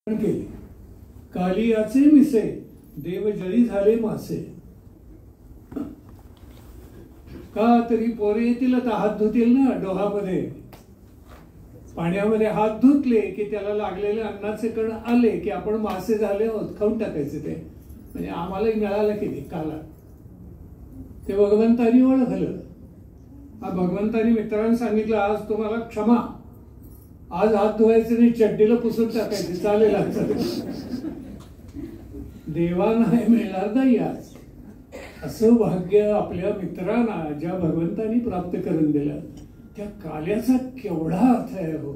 केले. कालियाचे मिसे देव जळी झाले मासे. का तरी पोरे येतील आता हात धुतील ना डोहामध्ये, पाण्यामध्ये हात धुतले की त्याला लागलेले अन्नाचे कण आले की आपण मासे झाले आहोत, खाऊन टाकायचे ते. म्हणजे आम्हालाही मिळालं की नाही काला, ते भगवंतानी ओळखलं. भगवंतानी मित्रांनी सांगितलं आज तुम्हाला क्षमा, आज हात धुवायचे नाही, चड्डीला पुसून टाकायचे, चालेल. देवांना हे मिळणार नाही आज. असं भाग्य आपल्या मित्रांना ज्या भगवंतानी प्राप्त करून दिलं, त्या काल्याचा केवढा अर्थ आहे हो.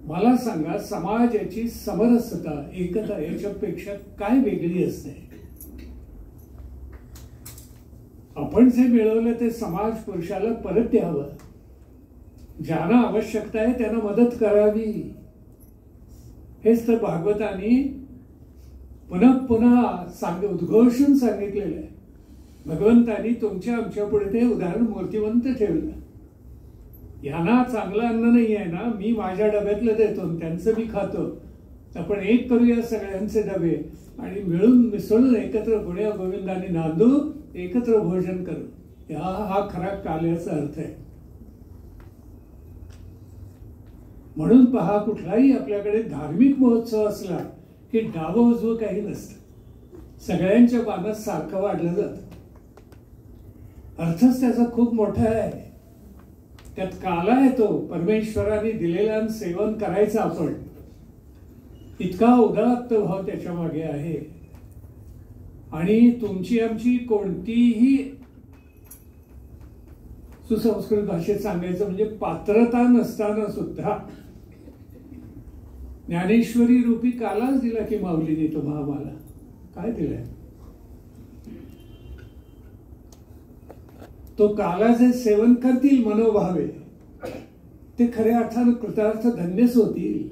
मला सांगा, समाजाची समरसता, एकता याच्यापेक्षा काय वेगळी असते? आपण जे मिळवलं ते समाज पुरुषाला परत द्यावं, ज्यांना आवश्यकता आहे त्यांना मदत करावी. हेच तर भागवतानी पुन्हा पुन्हा उद्घोषून सांगितलेलं आहे. भगवंतानी तुमच्या आमच्या पुढे ते उदाहरण मूर्तिवंत ठेवलं. यांना चांगलं अन्न नाही आहे ना, मी माझ्या डब्यातलं देतो, त्यांचं मी खातो. आपण एक करूया सगळ्यांचे डबे आणि मिळून मिसळून एकत्र पुण्या गोविंदाने नांदू, एकत्र भोजन करू. हा खरा काल्याचा अर्थ आहे. म्हणून पहा, कुठलाही आपल्याकडे धार्मिक महोत्सव असला की डावं उजवं काही नसतं, सगळ्यांच्या बाणात सारखं वाढलं जातं. अर्थच त्याचा खूप मोठा आहे. त्यात काला येतो, परमेश्वराने दिलेला सेवन करायचं आपण, इतका उदात्त भाव त्याच्या मागे आहे. आणि तुमची आमची कोणतीही सुसंस्कृत भाषेत सांगायचं म्हणजे पात्रता नसताना सुद्धा ज्ञानेश्वरी रूपी कालाच दिला की माऊलीने तुम्हा आम्हाला. काय दिलंय? तो काला जे सेवन करतील मनोभावे ते खऱ्या अर्थानं कृतार्थ धन्यच होतील.